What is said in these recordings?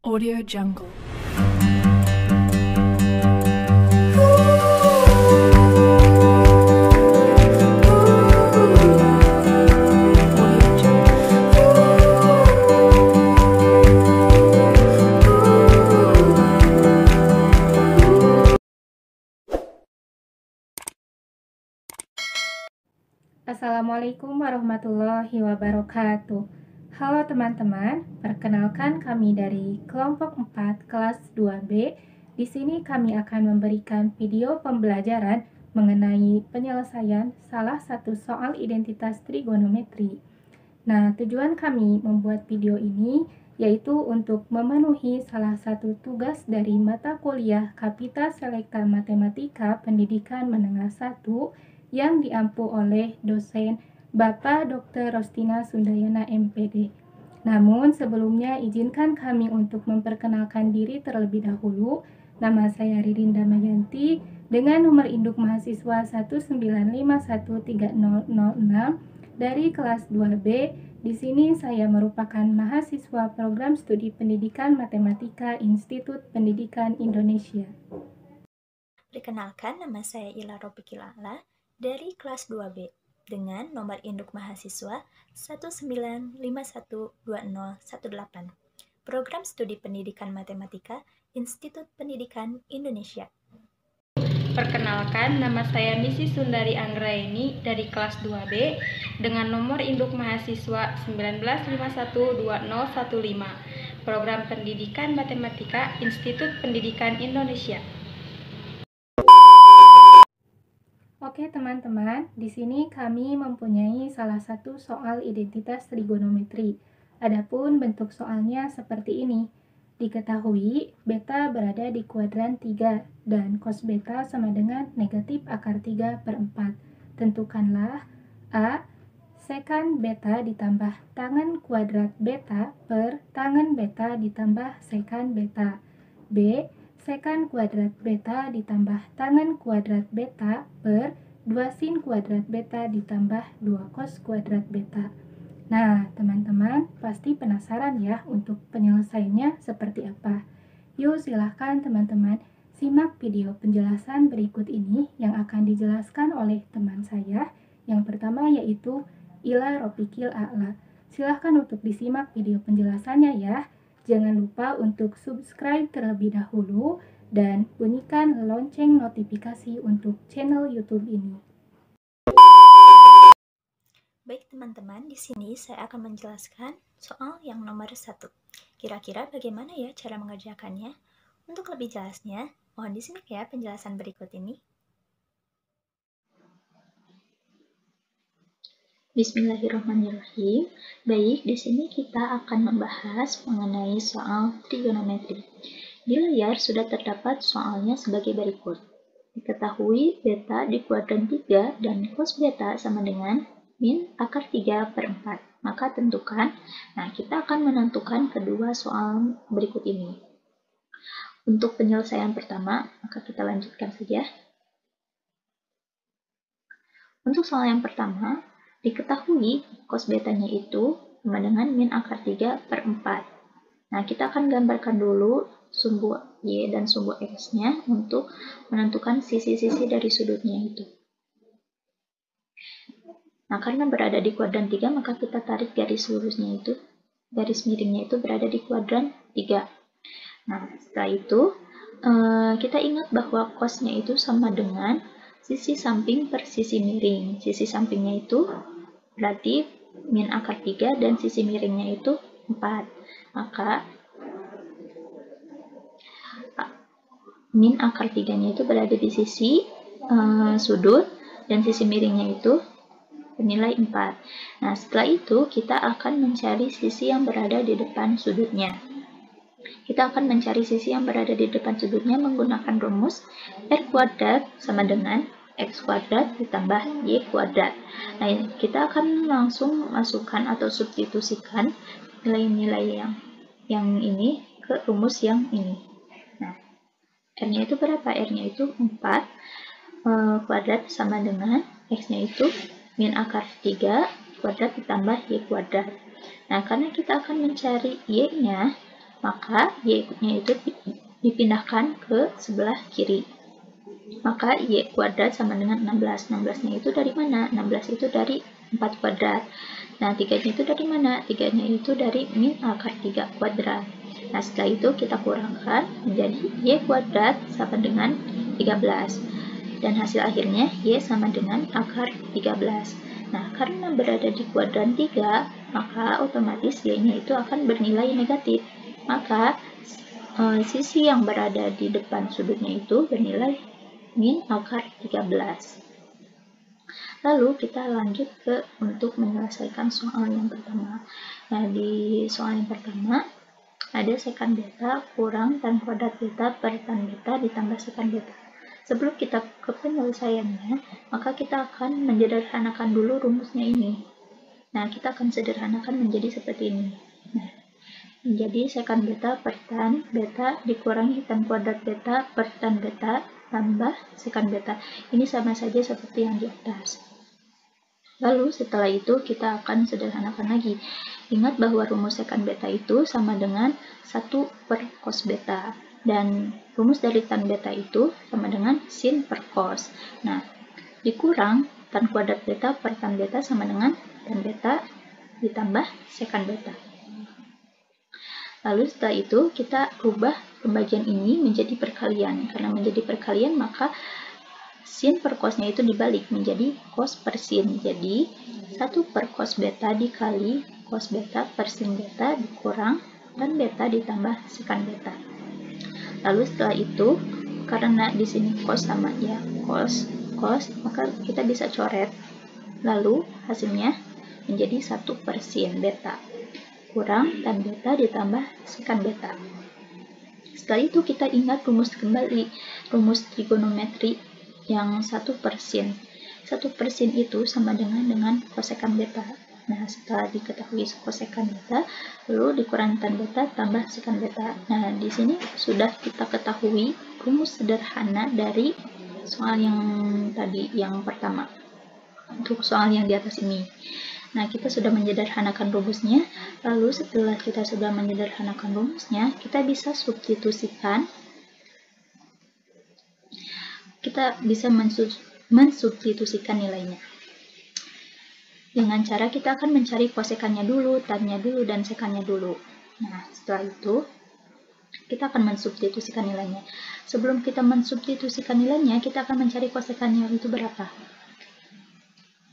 Audio Jungle. Assalamualaikum warahmatullahi wabarakatuh. Halo teman-teman, perkenalkan kami dari kelompok 4 kelas 2B. Di sini kami akan memberikan video pembelajaran mengenai penyelesaian salah satu soal identitas trigonometri. Nah, tujuan kami membuat video ini yaitu untuk memenuhi salah satu tugas dari mata kuliah Kapita Selekta Matematika Pendidikan Menengah 1 yang diampu oleh dosen Bapak Dr. Rostina Sundayana MPD. Namun sebelumnya izinkan kami untuk memperkenalkan diri terlebih dahulu. Nama saya Ririn Damayanti dengan nomor induk mahasiswa 195130006 dari kelas 2B. Di sini saya merupakan mahasiswa program studi pendidikan matematika Institut Pendidikan Indonesia. Perkenalkan, nama saya Ila Rofiqil A'la dari kelas 2B dengan nomor induk mahasiswa 195120018. Program Studi Pendidikan Matematika Institut Pendidikan Indonesia. Perkenalkan, nama saya Misi Sundari Anggraeni dari kelas 2B dengan nomor induk mahasiswa 195120015. Program Pendidikan Matematika Institut Pendidikan Indonesia. Oke teman-teman, di sini kami mempunyai salah satu soal identitas trigonometri. Adapun bentuk soalnya seperti ini. Diketahui beta berada di kuadran 3 dan cos beta sama dengan negatif akar 3 per 4. Tentukanlah A. Sekan beta ditambah tangen kuadrat beta per tangen beta ditambah sekan beta. B. Sekan kuadrat beta ditambah tangen kuadrat beta per 2 sin kuadrat beta ditambah 2 cos kuadrat beta. Nah, teman-teman pasti penasaran ya untuk penyelesaiannya seperti apa. Yuk silahkan teman-teman simak video penjelasan berikut ini yang akan dijelaskan oleh teman saya. Yang pertama yaitu Ila Rofiqil A'la. Silahkan untuk disimak video penjelasannya ya. Jangan lupa untuk subscribe terlebih dahulu dan bunyikan lonceng notifikasi untuk channel YouTube ini. Baik teman-teman, di sini saya akan menjelaskan soal yang nomor 1. Kira-kira bagaimana ya cara mengerjakannya? Untuk lebih jelasnya, mohon disimak ya penjelasan berikut ini. Bismillahirrahmanirrahim. Baik, di sini kita akan membahas mengenai soal trigonometri. Di layar sudah terdapat soalnya sebagai berikut. Diketahui beta di kuadran 3 dan cos beta sama dengan min akar 3 per 4. Maka tentukan, kita akan menentukan kedua soal berikut ini. Untuk penyelesaian pertama, maka kita lanjutkan saja. Untuk soal yang pertama, diketahui cos betanya itu sama dengan min akar 3 per 4. Nah, kita akan gambarkan dulu sumbu Y dan sumbu X-nya untuk menentukan sisi-sisi dari sudutnya itu. Nah, karena berada di kuadran 3, maka kita tarik garis lurusnya itu, garis miringnya itu berada di kuadran 3. Nah, setelah itu, kita ingat bahwa cos-nya itu sama dengan sisi samping per sisi miring. Sisi sampingnya itu berarti min akar 3 dan sisi miringnya itu 4. Maka min akar 3-nya itu berada di sisi sudut dan sisi miringnya itu bernilai 4. Nah, setelah itu kita akan mencari sisi yang berada di depan sudutnya. Kita akan mencari sisi yang berada di depan sudutnya menggunakan rumus R kuadrat sama dengan X kuadrat ditambah Y kuadrat. Nah, kita akan langsung masukkan atau substitusikan nilai-nilai yang ini ke rumus yang ini. Nah, R-nya itu berapa? R-nya itu 4 kuadrat sama dengan X-nya itu min akar 3 kuadrat ditambah Y kuadrat. Nah, karena kita akan mencari Y-nya, maka Y-nya itu dipindahkan ke sebelah kiri. Maka Y kuadrat sama dengan 16. 16-nya itu dari mana? 16 itu dari 4 kuadrat. Nah, 3-nya itu dari mana? 3-nya itu dari min akar 3 kuadrat. Nah, setelah itu kita kurangkan menjadi Y kuadrat sama dengan 13. Dan hasil akhirnya Y sama dengan akar 13. Nah, karena berada di kuadran 3, maka otomatis Y-nya itu akan bernilai negatif. Maka sisi yang berada di depan sudutnya itu bernilai min akar 13. Lalu kita lanjut untuk menyelesaikan soal yang pertama. Nah, di soal yang pertama ada sekan beta kurang tan kuadrat beta per tan beta ditambah sekan beta. Sebelum kita ke penyelesaiannya, maka kita akan menyederhanakan dulu rumusnya ini. Nah, kita akan sederhanakan menjadi seperti ini. Nah, menjadi sekan beta per tan beta dikurangi tan kuadrat beta per tan beta tambah sekan beta. Ini sama saja seperti yang di atas. Lalu setelah itu kita akan sederhanakan lagi. Ingat bahwa rumus sekan beta itu sama dengan 1 per cos beta. Dan rumus dari tan beta itu sama dengan sin per cos. Nah, dikurang tan kuadrat beta per tan beta sama dengan tan beta ditambah sekan beta. Lalu setelah itu kita rubah pembagian ini menjadi perkalian. Karena menjadi perkalian maka sin per cosnya itu dibalik menjadi cos per sin. Jadi 1 per cos beta dikali cos beta per sin beta dikurang tan beta ditambah sekan beta. Lalu setelah itu karena di sini cos sama ya cos, maka kita bisa coret. Lalu hasilnya menjadi 1 per sin beta kurang tan beta ditambah sekan beta. Setelah itu kita ingat rumus kembali, rumus trigonometri yang 1 per sin. 1 per sin itu sama dengan kosekan beta. Nah, setelah diketahui kosekan beta, lalu dikurang tan beta tambah sekan beta. Nah, di sini sudah kita ketahui rumus sederhana dari soal yang tadi, yang pertama. Untuk soal yang di atas ini. Nah, kita sudah menyederhanakan rumusnya. Lalu setelah kita sudah menyederhanakan rumusnya, kita bisa substitusikan. Kita bisa mensubstitusikan nilainya. Dengan cara kita akan mencari kosekannya dulu, tannya dulu, dan sekannya dulu. Nah, setelah itu kita akan mensubstitusikan nilainya. Sebelum kita mensubstitusikan nilainya, kita akan mencari kosekannya itu berapa.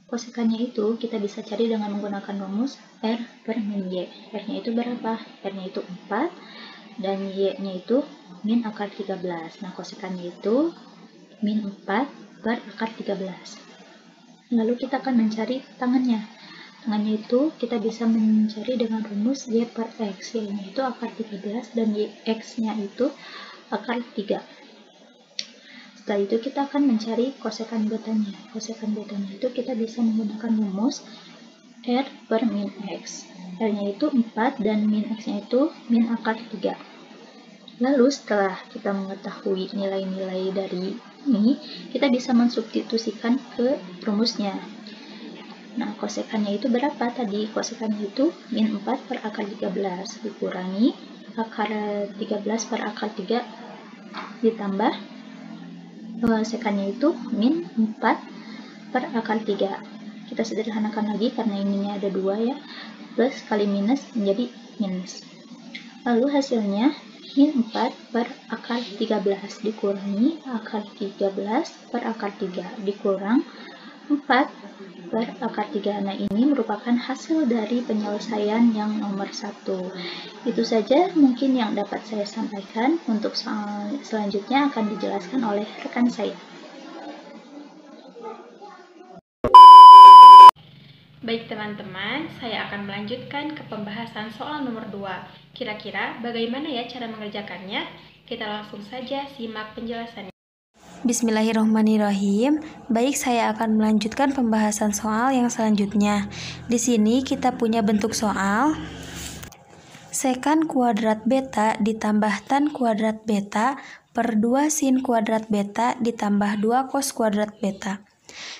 Kosekannya itu kita bisa cari dengan menggunakan rumus R per min Y. R-nya itu berapa? R-nya itu 4 dan Y-nya itu min akar 13. Nah, kosekannya itu min 4 per akar 13. Lalu kita akan mencari tangannya. Tangannya itu kita bisa mencari dengan rumus Y per X. Y-nya itu akar 13 dan X-nya itu akar 3. Setelah itu kita akan mencari kosekan betanya. Kosekan betanya itu kita bisa menggunakan rumus R per min X. R-nya itu 4 dan min X-nya itu min akar 3. Lalu setelah kita mengetahui nilai-nilai dari ini, kita bisa mensubstitusikan ke rumusnya. Nah, kosekannya itu berapa tadi? Kosekannya itu min 4 per akar 13 dikurangi akar 13 per akar 3 ditambah sekannya itu min 4 per akar 3. Kita sederhanakan lagi karena ininya ada 2 ya. Plus kali minus menjadi minus. Lalu hasilnya min 4 per akar 13 dikurangi akar 13 per akar 3 dikurang 4 per akar 3. Nah, ini merupakan hasil dari penyelesaian yang nomor 1. Itu saja mungkin yang dapat saya sampaikan. Untuk soal selanjutnya akan dijelaskan oleh rekan saya. Baik teman-teman, saya akan melanjutkan ke pembahasan soal nomor 2. Kira-kira bagaimana ya cara mengerjakannya? Kita langsung saja simak penjelasannya. Bismillahirrahmanirrahim. Baik, saya akan melanjutkan pembahasan soal yang selanjutnya. Di sini kita punya bentuk soal sekan kuadrat beta ditambah tan kuadrat beta per 2 sin kuadrat beta ditambah 2 cos kuadrat beta.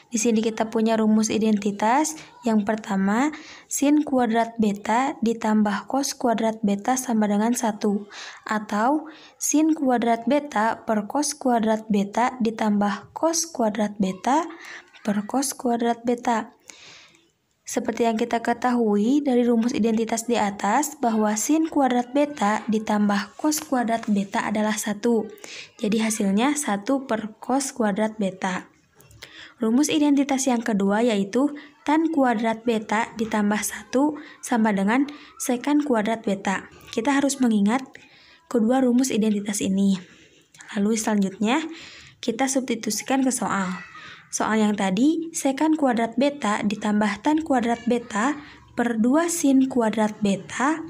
Di sini kita punya rumus identitas. Yang pertama, sin kuadrat beta ditambah cos kuadrat beta sama dengan 1. Atau sin kuadrat beta per cos kuadrat beta ditambah cos kuadrat beta per cos kuadrat beta. Seperti yang kita ketahui dari rumus identitas di atas bahwa sin kuadrat beta ditambah cos kuadrat beta adalah 1. Jadi hasilnya 1 per cos kuadrat beta. Rumus identitas yang kedua yaitu tan kuadrat beta ditambah 1 sama dengan sekan kuadrat beta. Kita harus mengingat kedua rumus identitas ini. Lalu selanjutnya kita substitusikan ke soal. Soal yang tadi, sekan kuadrat beta ditambah tan kuadrat beta per 2 sin kuadrat beta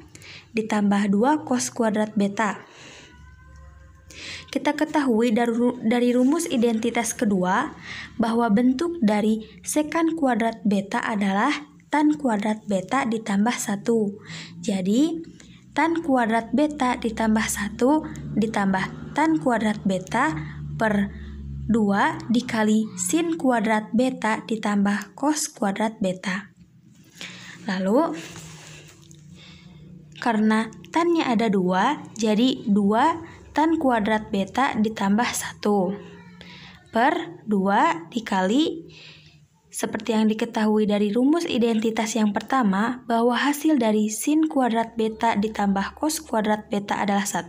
ditambah 2 cos kuadrat beta. Kita ketahui dari rumus identitas kedua bahwa bentuk dari sekan kuadrat beta adalah tan kuadrat beta ditambah 1. Jadi, tan kuadrat beta ditambah 1 ditambah tan kuadrat beta per 2 dikali sin kuadrat beta ditambah cos kuadrat beta. Lalu, karena tannya ada 2, jadi 2 tan kuadrat beta ditambah 1 per 2 dikali, seperti yang diketahui dari rumus identitas yang pertama bahwa hasil dari sin kuadrat beta ditambah cos kuadrat beta adalah 1,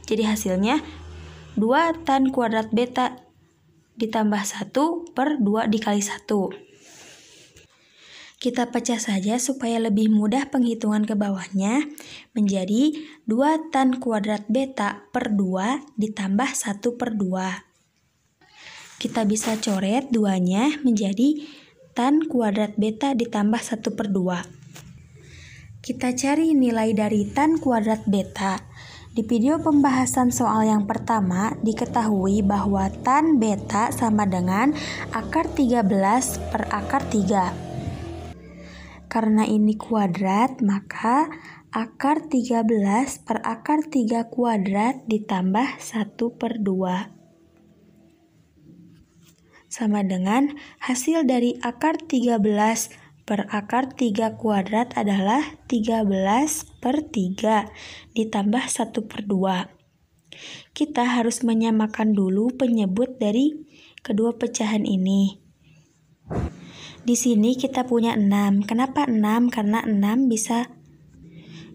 jadi hasilnya 2 tan kuadrat beta ditambah 1 per 2 dikali 1. Kita pecah saja supaya lebih mudah penghitungan ke bawahnya menjadi 2 tan kuadrat beta per 2 ditambah 1 per 2. Kita bisa coret 2-nya menjadi tan kuadrat beta ditambah 1 per 2. Kita cari nilai dari tan kuadrat beta. Di video pembahasan soal yang pertama diketahui bahwa tan beta sama dengan akar 13 per akar 3. Karena ini kuadrat, maka akar 13 per akar 3 kuadrat ditambah 1 per 2. Sama dengan hasil dari akar 13 per akar 3 kuadrat adalah 13 per 3 ditambah 1 per 2. Kita harus menyamakan dulu penyebut dari kedua pecahan ini. Di sini kita punya 6. Kenapa 6? Karena 6 bisa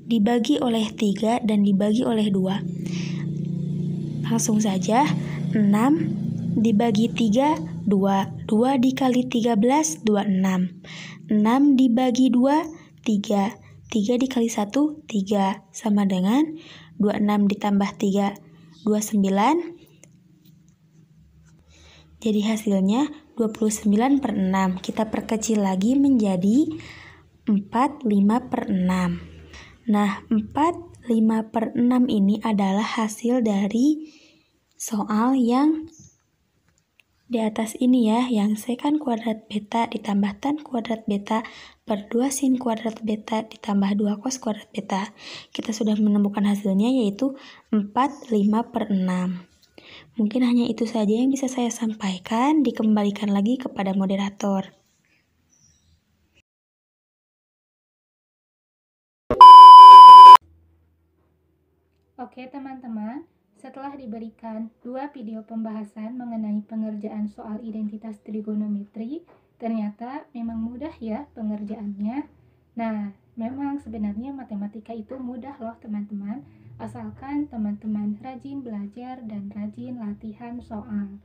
dibagi oleh 3 dan dibagi oleh 2. Langsung saja, 6 dibagi 3, 2. 2 dikali 13, 26. 6 dibagi 2, 3. 3 dikali 1, 3. Sama dengan 26 ditambah 3, 29. Jadi hasilnya 29 per 6. Kita perkecil lagi menjadi 45 per 6. Nah, 45 per 6 ini adalah hasil dari soal yang di atas ini ya, yang sekan kuadrat beta ditambah tan kuadrat beta per 2 sin kuadrat beta ditambah 2 cos kuadrat beta. Kita sudah menemukan hasilnya yaitu 45 per 6. Mungkin hanya itu saja yang bisa saya sampaikan, dikembalikan lagi kepada moderator. Oke teman-teman, setelah diberikan 2 video pembahasan mengenai pengerjaan soal identitas trigonometri, ternyata memang mudah ya pengerjaannya. Nah, memang sebenarnya matematika itu mudah loh teman-teman, asalkan teman-teman rajin belajar dan rajin latihan soal.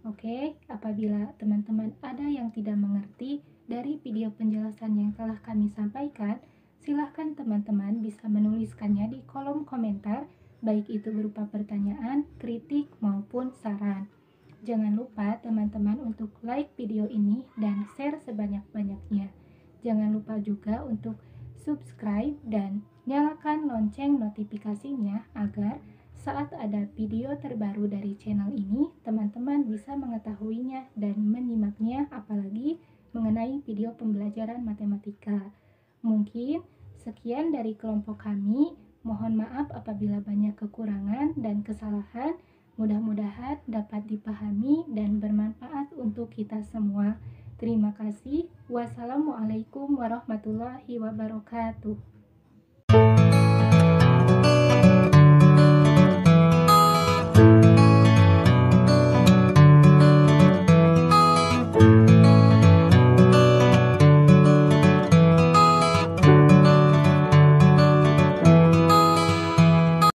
Oke, apabila teman-teman ada yang tidak mengerti dari video penjelasan yang telah kami sampaikan, silahkan teman-teman bisa menuliskannya di kolom komentar, baik itu berupa pertanyaan, kritik, maupun saran. Jangan lupa teman-teman untuk like video ini dan share sebanyak-banyaknya. Jangan lupa juga untuk subscribe dan nyalakan lonceng notifikasinya agar saat ada video terbaru dari channel ini, teman-teman bisa mengetahuinya dan menyimaknya, apalagi mengenai video pembelajaran matematika. Mungkin sekian dari kelompok kami. Mohon maaf apabila banyak kekurangan dan kesalahan. Mudah-mudahan dapat dipahami dan bermanfaat untuk kita semua. Terima kasih. Wassalamualaikum warahmatullahi wabarakatuh.